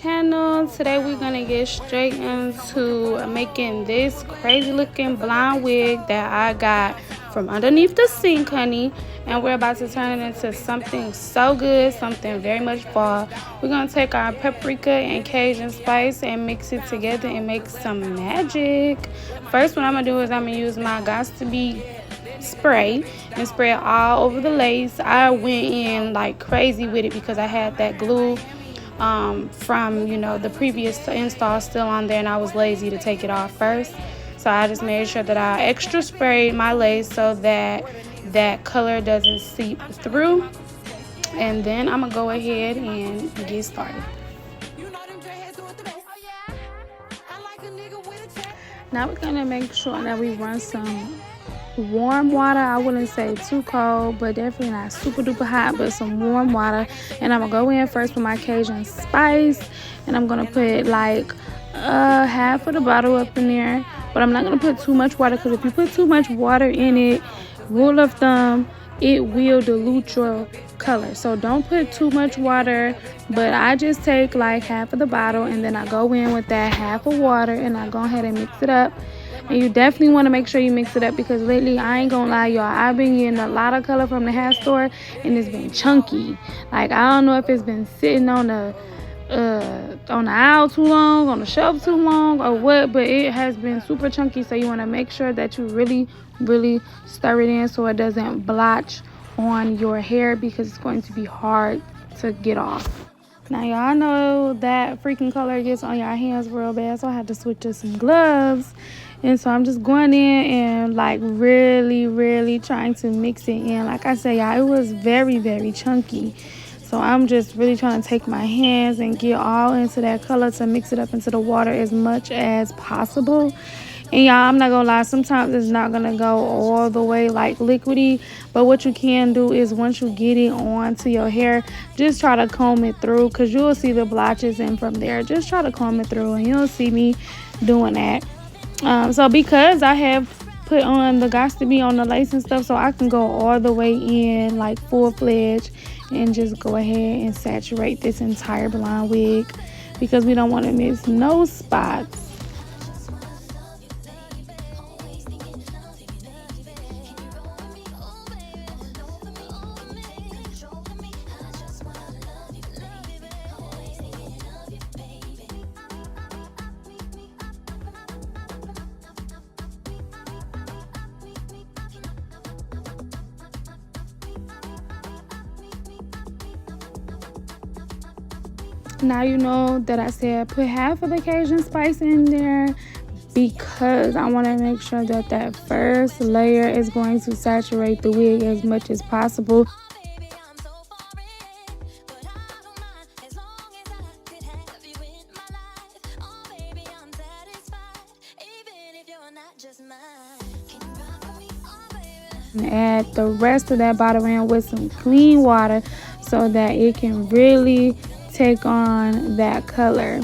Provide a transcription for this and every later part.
Channel. Today we're gonna get straight into making this crazy looking blonde wig that I got from underneath the sink, honey, and we're about to turn it into something so good, something very much fall. We're gonna take our paprika and Cajun spice and mix it together and make some magic. First, what I'm gonna do is I'm gonna use my Gots to Be spray and spray it all over the lace. I went in like crazy with it because I had that glue from the previous install still on there, and I was lazy to take it off first. So I just made sure that I extra sprayed my lace so that that color doesn't seep through. And then I'm gonna go ahead and get started. Now we're gonna make sure that we run some warm water. I wouldn't say too cold, but definitely not super duper hot, but some warm water. And I'm gonna go in first with my Cajun spice, and I'm gonna put like half of the bottle up in there, but I'm not gonna put too much water, because if you put too much water in it, rule of thumb, it will dilute your color. So don't put too much water, but I just take like half of the bottle, and then I go in with that half of water, and I go ahead and mix it up. And you definitely want to make sure you mix it up, because lately, I ain't gonna lie, y'all, I've been getting a lot of color from the hair store, and it's been chunky. Like, I don't know if it's been sitting on the aisle too long, on the shelf too long, or what, but it has been super chunky. So you want to make sure that you really stir it in so it doesn't blotch on your hair, because it's going to be hard to get off. Now, y'all know that freaking color gets on your hands real bad, so I had to switch to some gloves. And so I'm just going in and like really trying to mix it in. Like I said, y'all, it was very chunky. So I'm just really trying to take my hands and get all into that color to mix it up into the water as much as possible. And y'all, I'm not gonna lie, sometimes it's not gonna go all the way like liquidy, but what you can do is once you get it onto your hair, just try to comb it through, because you'll see the blotches, and from there just try to comb it through, and you'll see me doing that. So because I have put on the Gots to Be on the lace and stuff, so I can go all the way in like full-fledged and just go ahead and saturate this entire blonde wig, because we don't want to miss no spots. Now you know that I said put half of the Cajun spice in there, because I want to make sure that that first layer is going to saturate the wig as much as possible. And add the rest of that bottle in with some clean water so that it can really take on that color.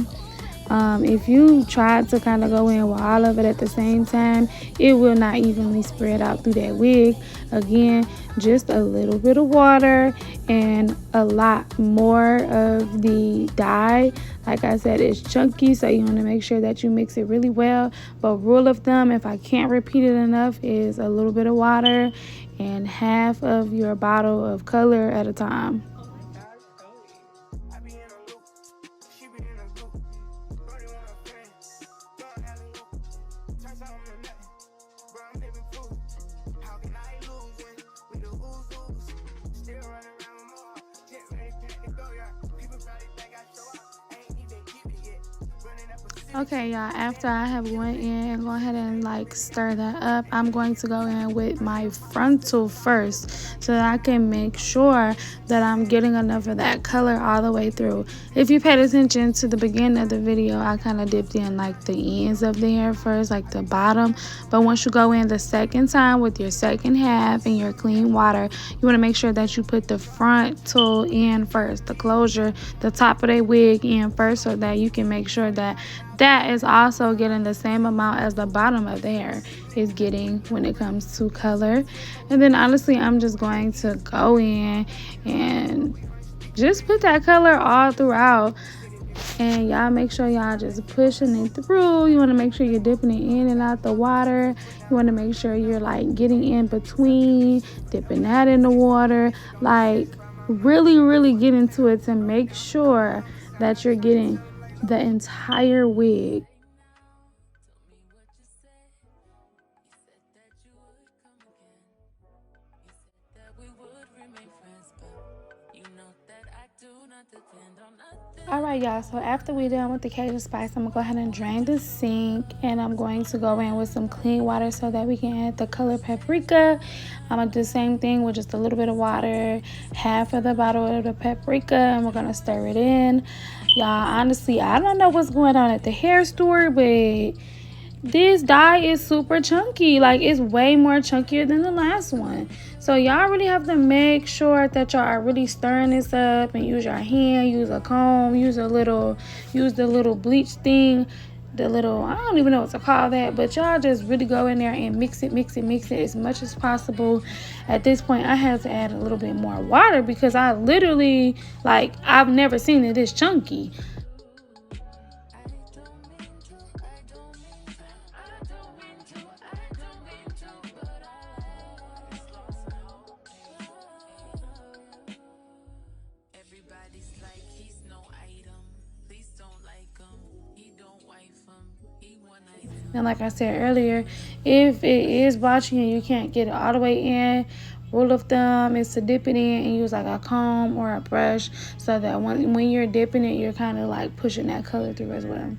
If you try to kind of go in with all of it at the same time, it will not evenly spread out through that wig. Again, just a little bit of water and a lot more of the dye. Like I said, it's chunky, so you want to make sure that you mix it really well. But rule of thumb, if I can't repeat it enough, is a little bit of water and half of your bottle of color at a time. Okay, y'all, after I have went in and go ahead and like stir that up, I'm going to go in with my frontal first, so that I can make sure that I'm getting enough of that color all the way through. If you paid attention to the beginning of the video, I kind of dipped in like the ends of the hair first, like the bottom. But once you go in the second time with your second half and your clean water, you want to make sure that you put the frontal in first, the closure, the top of the wig in first, so that you can make sure that that is also getting the same amount as the bottom of the hair is getting when it comes to color. And then honestly, I'm just going to go in and just put that color all throughout. And y'all make sure y'all just pushing it through. You want to make sure you're dipping it in and out the water. You want to make sure you're like getting in between, dipping that in the water. Like really get into it to make sure that you're getting the entire wig. All right, y'all, so after we done with the Cajun spice, I'm gonna go ahead and drain the sink, and I'm going to go in with some clean water so that we can add the color paprika. I'm gonna do the same thing with just a little bit of water, half of the bottle of the paprika, and we're gonna stir it in. Y'all, honestly, I don't know what's going on at the hair store, but this dye is super chunky. Like, it's way more chunkier than the last one. So y'all really have to make sure that y'all are really stirring this up, and use your hand, use a comb, use the little bleach thing, the little, I don't even know what to call that, but y'all just really go in there and mix it as much as possible. At this point, I had to add a little bit more water because I literally, like, I've never seen it this chunky. And like I said earlier, if it is blotchy and you can't get it all the way in, rule of thumb is to dip it in and use like a comb or a brush, so that when you're dipping it, you're kind of like pushing that color through as well.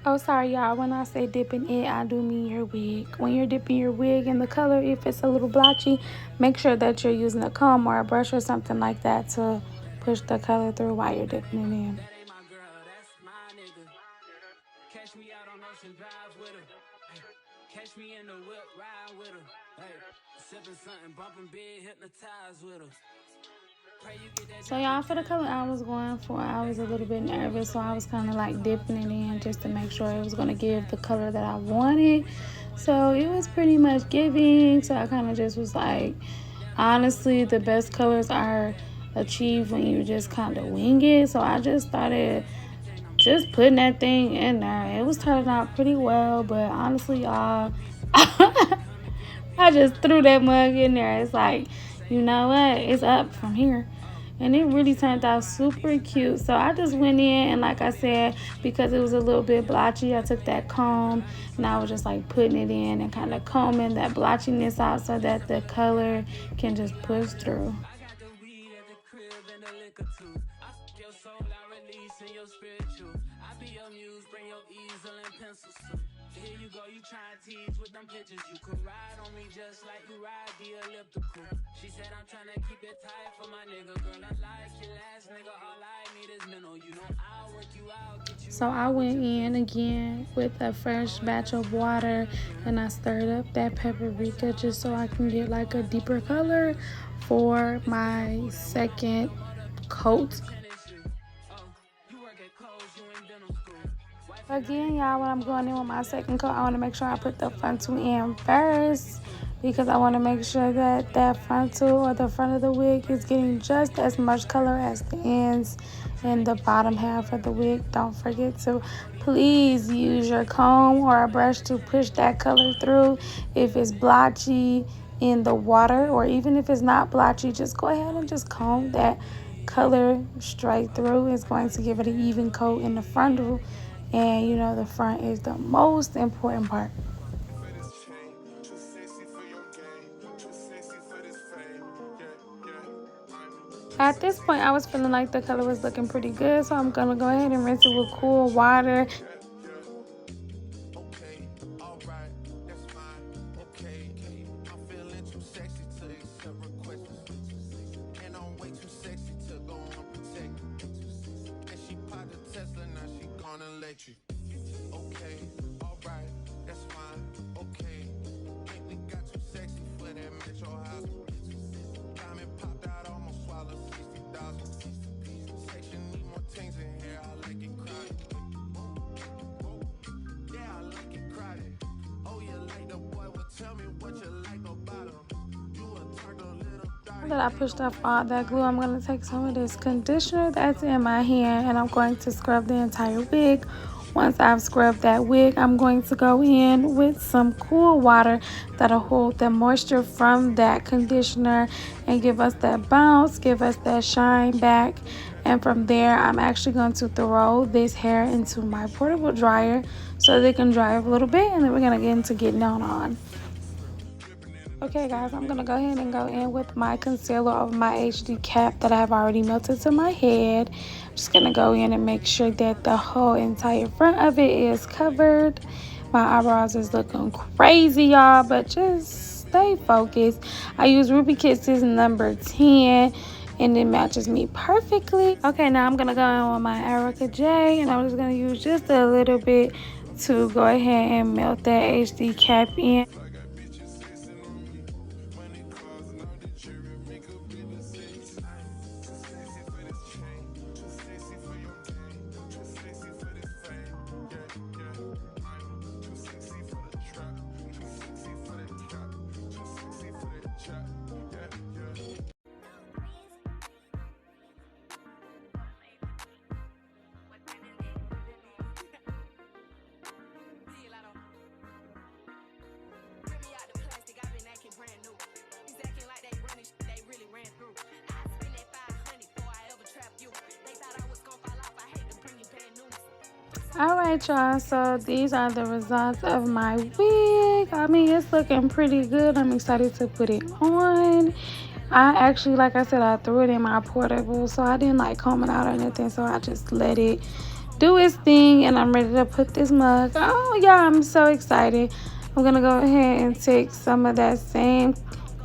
Oh, sorry, y'all. When I say dipping it, I do mean your wig. When you're dipping your wig in the color, if it's a little blotchy, make sure that you're using a comb or a brush or something like that to push the color through while you're dipping it in. So y'all, for the color I was going for, I was a little bit nervous, so I was kind of like dipping it in just to make sure it was going to give the color that I wanted. So it was pretty much giving, so I kind of just was like, honestly, the best colors are achieved when you just kind of wing it. So I just started just putting that thing in there. It was turning out pretty well, but honestly, y'all, I just threw that mug in there. It's like, you know what? It's up from here. And it really turned out super cute. So I just went in, and like I said, because it was a little bit blotchy, I took that comb and I was just like putting it in and kind of combing that blotchiness out so that the color can just push through. So I went in again with a fresh batch of water, and I stirred up that paprika just so I can get like a deeper color for my second coat. Again, y'all, when I'm going in with my second coat, I want to make sure I put the frontal in first, because I want to make sure that that frontal or the front of the wig is getting just as much color as the ends and the bottom half of the wig. Don't forget to please use your comb or a brush to push that color through. If it's blotchy in the water, or even if it's not blotchy, just go ahead and just comb that color straight through. It's going to give it an even coat in the frontal, and you know the front is the most important part. At this point, I was feeling like the color was looking pretty good, so I'm gonna go ahead and rinse it with cool water. That I pushed off all that glue, I'm going to take some of this conditioner that's in my hand and I'm going to scrub the entire wig. Once I've scrubbed that wig, I'm going to go in with some cool water that'll hold the moisture from that conditioner and give us that bounce, give us that shine back. And from there, I'm actually going to throw this hair into my portable dryer so they can dry up a little bit, and then we're going to get into getting on. Okay guys, I'm going to go ahead and go in with my concealer over my HD cap that I have already melted to my head. I'm just going to go in and make sure that the whole entire front of it is covered. My eyebrows is looking crazy, y'all, but just stay focused. I use Ruby Kisses number 10 and it matches me perfectly. Okay, now I'm going to go in with my Erica J and I'm just going to use just a little bit to go ahead and melt that HD cap in. Alright y'all, so these are the results of my wig. I mean, it's looking pretty good. I'm excited to put it on. I actually, like I said, I threw it in my portable, so I didn't like comb it out or anything, so I just let it do its thing, and I'm ready to put this mug. Oh yeah, I'm so excited. I'm gonna go ahead and take some of that same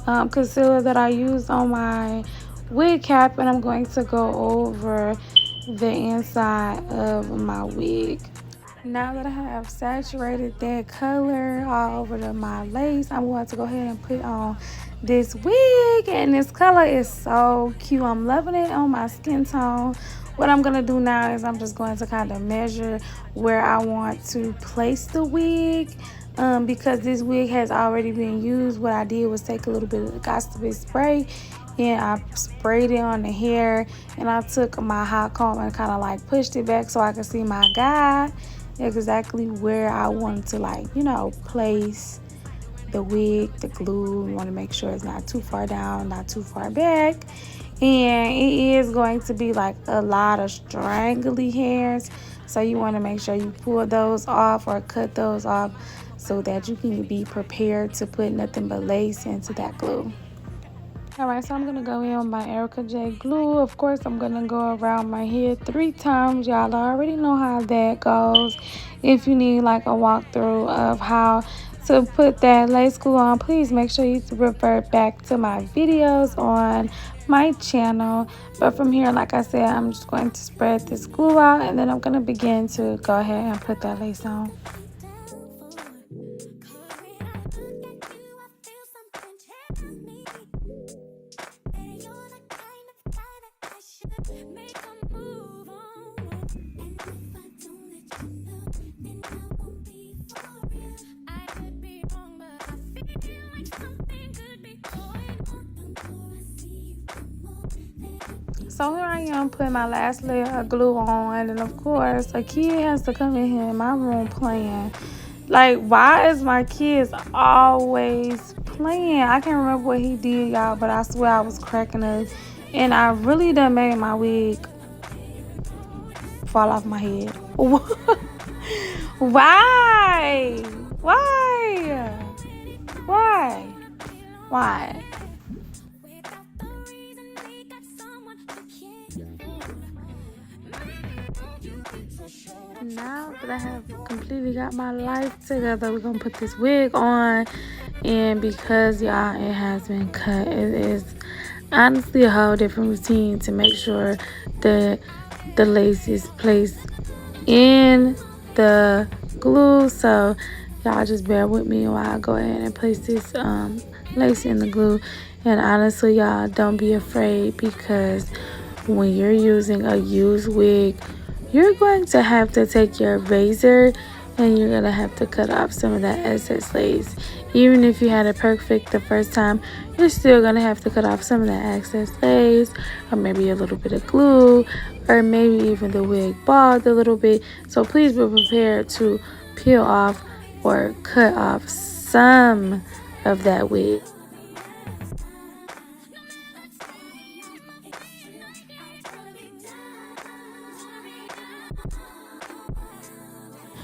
concealer that I used on my wig cap, and I'm going to go over the inside of my wig. Now that I have saturated that color all over my lace, I'm going to go ahead and put on this wig, and this color is so cute. I'm loving it on my skin tone. What I'm going to do now is I'm just going to kind of measure where I want to place the wig. Because this wig has already been used, what I did was take a little bit of the Gossip spray and I sprayed it on the hair, and I took my hot comb and kind of like pushed it back so I could see my guide exactly where I wanted to, like, you know, place the wig, the glue. You want to make sure it's not too far down, not too far back. And it is going to be like a lot of strangly hairs, so you want to make sure you pull those off or cut those off so that you can be prepared to put nothing but lace into that glue. Alright, so I'm going to go in with my Erica J glue. Of course, I'm going to go around my head 3 times. Y'all already know how that goes. If you need like a walkthrough of how to put that lace glue on, please make sure you revert back to my videos on my channel. But from here, like I said, I'm just going to spread this glue out, and then I'm going to begin to go ahead and put that lace on. So here I am putting my last layer of glue on, and of course a kid has to come in here in my room playing. Like, why is my kids always playing? I can't remember what he did, y'all, but I swear I was cracking up, and I really done made my wig fall off my head. Why? Why? Why? Why? Now that I have completely got my life together, we're gonna put this wig on, and because y'all, it has been cut, it is honestly a whole different routine to make sure that the lace is placed in the glue. So y'all just bear with me while I go ahead and place this lace in the glue. And honestly, y'all, don't be afraid, because when you're using a used wig, you're going to have to take your razor and you're gonna have to cut off some of that excess lace. Even if you had it perfect the first time, you're still gonna have to cut off some of that excess lace, or maybe a little bit of glue, or maybe even the wig balled a little bit. So please be prepared to peel off or cut off some of that wig.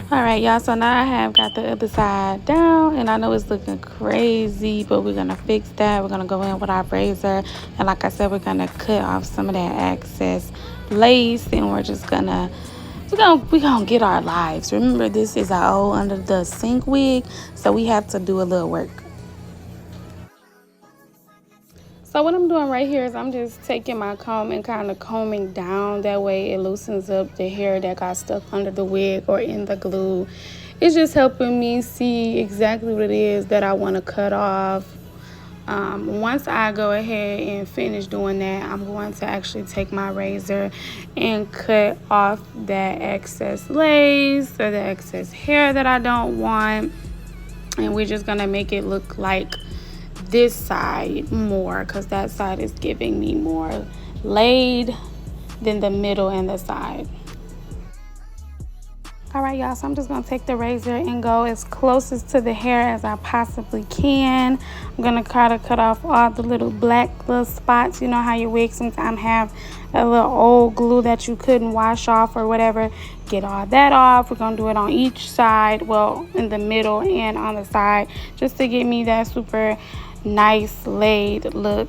All right, y'all, so now I have got the other side down, and I know it's looking crazy, but we're gonna fix that. We're gonna go in with our razor, and like I said, we're gonna cut off some of that excess lace, and we're gonna get our lives. Remember, this is our old under the sink wig, so we have to do a little work. So what I'm doing right here is I'm just taking my comb and kind of combing down. That way it loosens up the hair that got stuck under the wig or in the glue. It's just helping me see exactly what it is that I want to cut off. Once I go ahead and finish doing that, I'm going to actually take my razor and cut off that excess lace or the excess hair that I don't want. And we're just going to make it look like this side more, because that side is giving me more laid than the middle and the side. All right, y'all, so I'm just gonna take the razor and go as closest to the hair as I possibly can. I'm gonna try to cut off all the little black little spots. You know how your wigs sometimes have a little old glue that you couldn't wash off or whatever. Get all that off. We're gonna do it on each side, well, in the middle and on the side, just to get me that super nice laid look.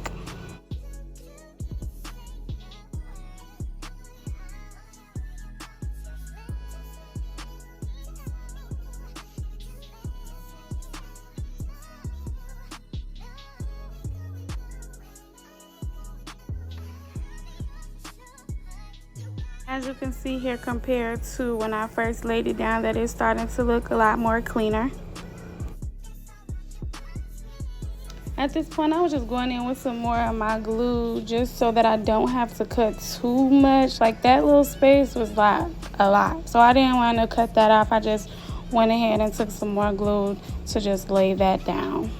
As you can see here, compared to when I first laid it down, that it's starting to look a lot more cleaner. At this point, I was just going in with some more of my glue just so that I don't have to cut too much. Like, that little space was like a lot, so I didn't want to cut that off. I just went ahead and took some more glue to just lay that down.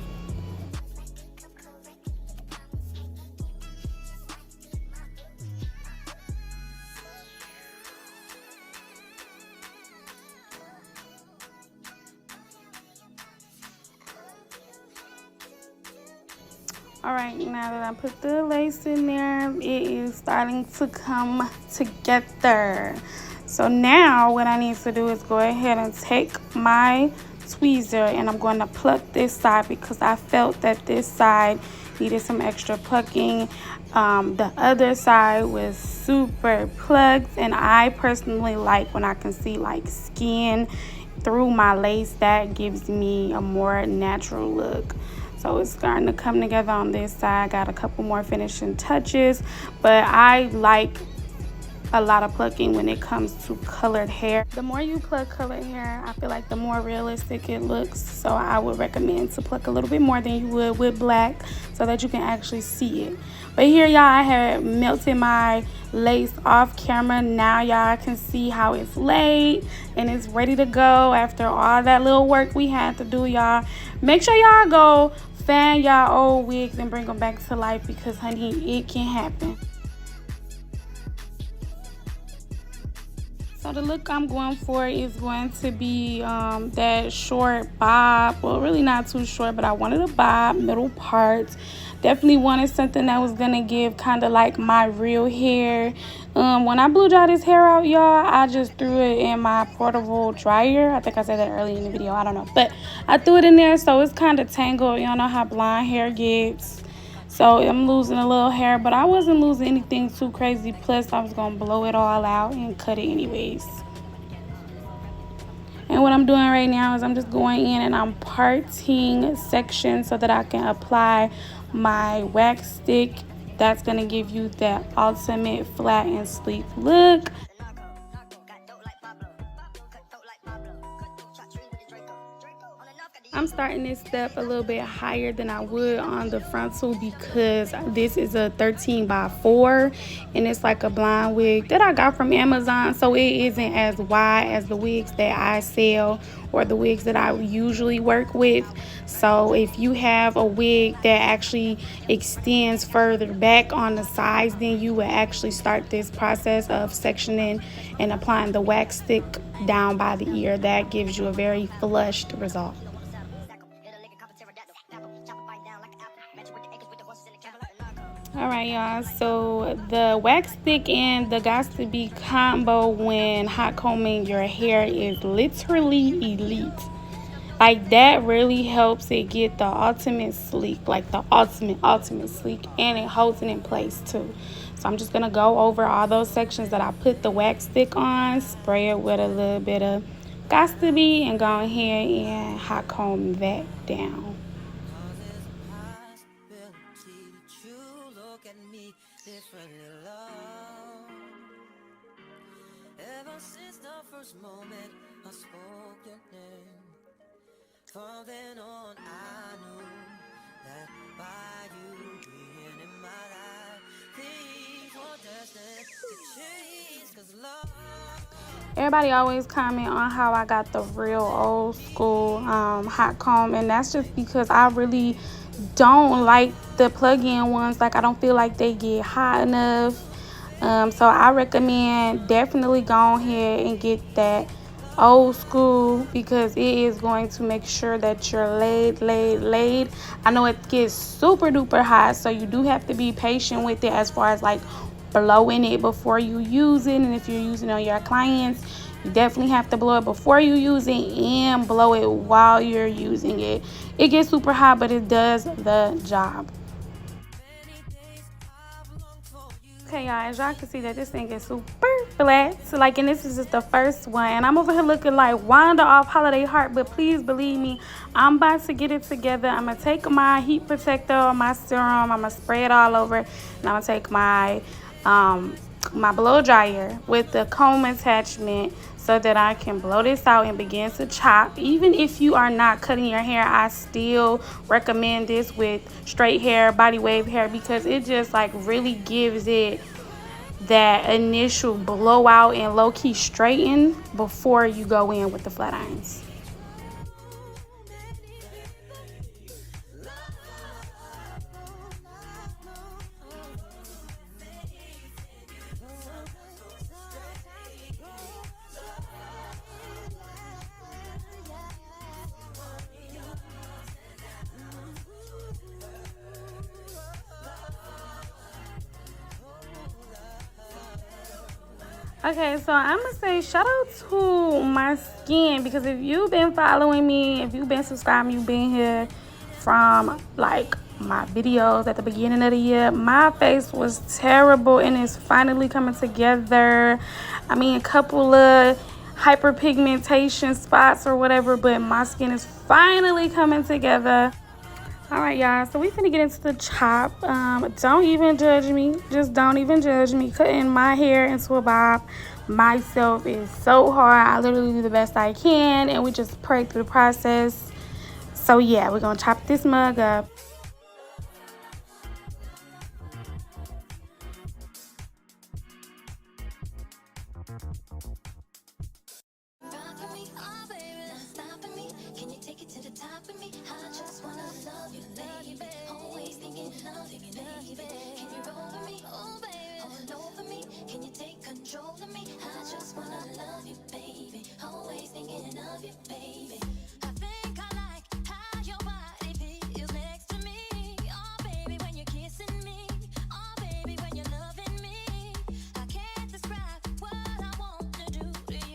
All right, now that I put the lace in there, it is starting to come together. So now what I need to do is go ahead and take my tweezer, and I'm going to pluck this side because I felt that this side needed some extra plucking. The other side was super plucked, and I personally like when I can see like skin through my lace. That gives me a more natural look. So it's starting to come together on this side. Got a couple more finishing touches, but I like a lot of plucking when it comes to colored hair. The more you pluck colored hair, I feel like the more realistic it looks. So I would recommend to pluck a little bit more than you would with black so that you can actually see it. But here, y'all, I have melted my lace off camera. Now y'all can see how it's laid and it's ready to go after all that little work we had to do, y'all. Make sure y'all go fan y'all old wigs and bring them back to life, because honey, it can happen. So the look I'm going for is going to be that short bob. Well, really not too short, but I wanted a bob, middle part. Definitely wanted something that was going to give kind of like my real hair. When I blew dry this hair out, y'all, I just threw it in my portable dryer. I think I said that earlier in the video. I don't know. But I threw it in there, so it's kind of tangled. Y'all know how blonde hair gets. So I'm losing a little hair, but I wasn't losing anything too crazy. Plus, I was going to blow it all out and cut it anyways. And what I'm doing right now is I'm just going in and I'm parting sections so that I can apply my wax stick. That's going to give you that ultimate flat and sleek look. I'm starting this step a little bit higher than I would on the frontal because this is a 13x4 and it's like a blind wig that I got from Amazon, so it isn't as wide as the wigs that I sell or the wigs that I usually work with. So if you have a wig that actually extends further back on the sides, then you would actually start this process of sectioning and applying the wax stick down by the ear. That gives you a very flushed result. Alright, y'all, so the wax stick and the got to be combo when hot combing your hair is literally elite. Like, that really helps it get the ultimate sleek, like the ultimate sleek, and it holds it in place too. So I'm just gonna go over all those sections that I put the wax stick on, spray it with a little bit of got to be, and go ahead and hot comb that down. Ever since the first moment I spoke your name, from then on I knew that by you being in my life, things were destined to change, 'cause love. Everybody always comment on how I got the real old school hot comb, and that's just because I really don't like the plug-in ones. Like, I don't feel like they get hot enough. So I recommend definitely go ahead and get that old school because it is going to make sure that you're laid. I know it gets super duper hot, so you do have to be patient with it as far as like blowing it before you use it. And if you're using it on your clients, you definitely have to blow it before you use it and blow it while you're using it. It gets super hot, but it does the job. Okay, y'all, as y'all can see that this thing is super flat. So, like, and this is just the first one. And I'm over here looking like Wanda off Holiday Heart, but please believe me, I'm about to get it together. I'm going to take my heat protector or my serum. I'm going to spray it all over. And I'm going to take my blow dryer with the comb attachment so that I can blow this out and begin to chop. Even if you are not cutting your hair, I still recommend this with straight hair, body wave hair, because it just like really gives it that initial blowout and low-key straighten before you go in with the flat irons. Okay, so I'm going to say shout out to my skin, because if you've been following me, if you've been subscribing, you've been here from like my videos at the beginning of the year, my face was terrible and it's finally coming together. I mean, a couple of hyperpigmentation spots or whatever, but my skin is finally coming together. All right, y'all, so we finna get into the chop. Don't even judge me. Just don't even judge me. Cutting my hair into a bob myself is so hard. I literally do the best I can, and we just pray through the process. So yeah, we're gonna chop this mug up.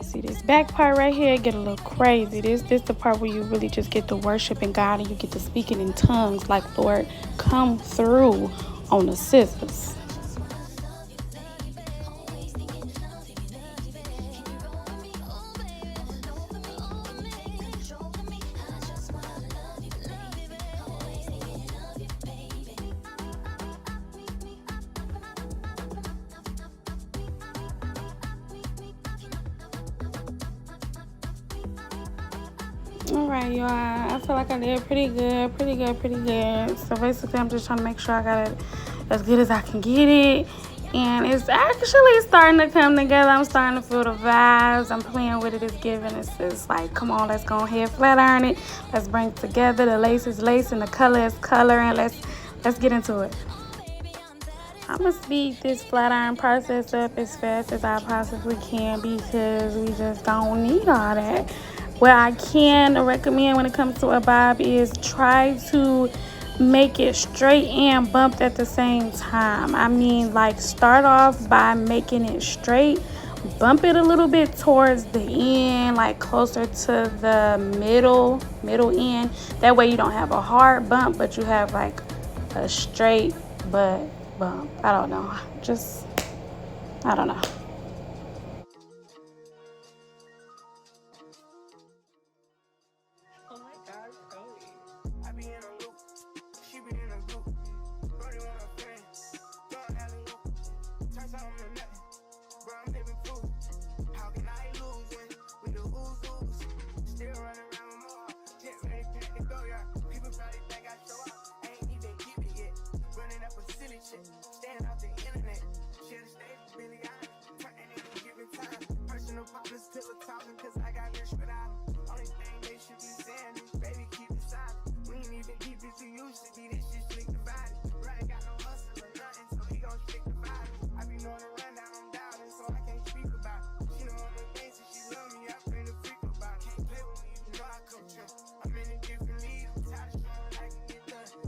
See this back part right here get a little crazy. This the part where you really just get to worshiping God and you get to speaking in tongues like, Lord, come through on the scissors. All right, y'all. I feel like I did pretty good, pretty good, pretty good. So basically, I'm just trying to make sure I got it as good as I can get it. And it's actually starting to come together. I'm starting to feel the vibes. I'm playing with it. It's giving. It's just like, come on, let's go ahead, flat iron it. Let's bring it together. The lace is lace and the color is color. And let's get into it. I'm gonna speed this flat iron process up as fast as I possibly can because we just don't need all that. What I can recommend when it comes to a bob is try to make it straight and bumped at the same time. I mean, like, start off by making it straight, bump it a little bit towards the end, like closer to the middle end. That way you don't have a hard bump, but you have like a straight butt bump. I don't know. I don't know.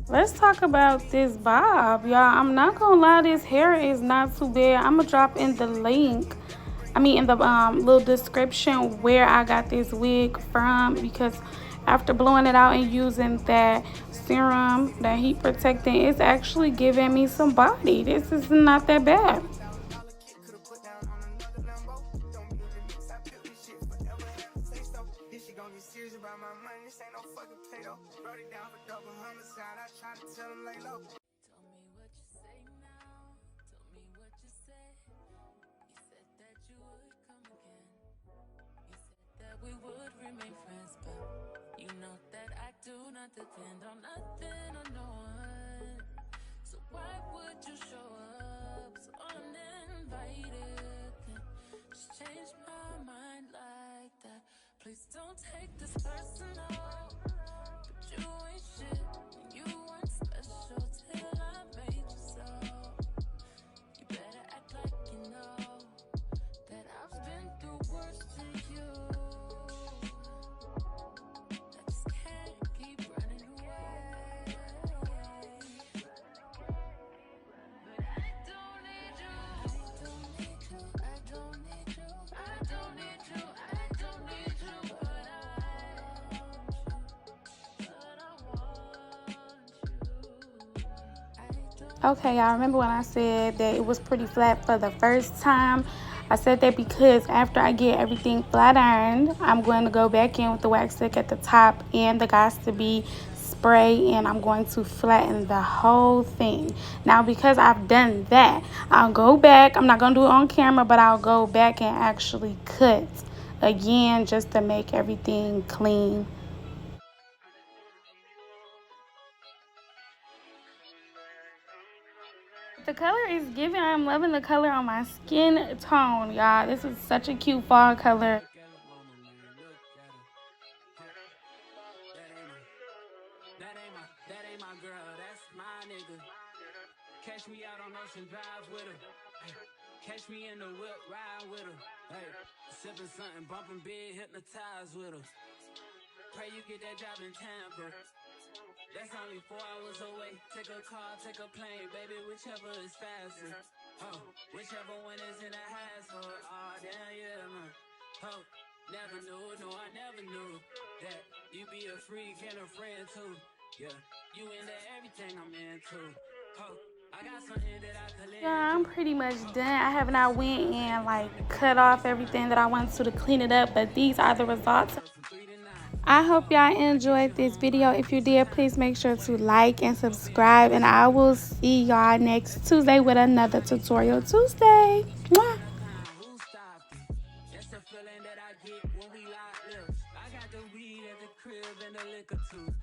Let's talk about this bob, y'all. I'm not gonna lie, this hair is not too bad. I'm gonna drop in the link. I mean, in the little description where I got this wig from, because after blowing it out and using that serum, that heat protectant, it's actually giving me some body. This is not that bad. Depend on nothing or no one. So why would you show up so uninvited? Just change my mind like that. Please don't take this personal. But you ain't shit and you weren't special till I made you so. You better act like you know that I've been through worse to you. Okay, y'all, remember when I said that it was pretty flat for the first time? I said that because after I get everything flat ironed, I'm going to go back in with the wax stick at the top and the Got to Be spray, and I'm going to flatten the whole thing. Now, because I've done that, I'll go back. I'm not going to do it on camera, but I'll go back and actually cut again just to make everything clean. The color is giving. I'm loving the color on my skin tone, y'all. This is such a cute fall color. That ain't my girl, that's my nigga. Catch me out on Ocean Drive with her. Catch me in the whip, ride with her. Hey, sipping something, bumping big, hypnotized with her. Pray you get that job in Tampa. That's only 4 hours away. Take a car, take a plane, baby, whichever is faster. Oh, whichever one is in the hassle. Oh, damn, yeah, man. Oh, never knew, no, I never knew that you be a freak and a friend too. Yeah, you into everything I'm into. Oh, I got something that I could live. Yeah, I'm pretty much done. I have not went and like cut off everything that I wanted to clean it up, but these are the results. I hope y'all enjoyed this video. If you did, please make sure to like and subscribe, and I will see y'all next Tuesday with another tutorial Tuesday. Mwah. That's the feeling that I get when we lock lips. I got the weed at the crib. liquor too.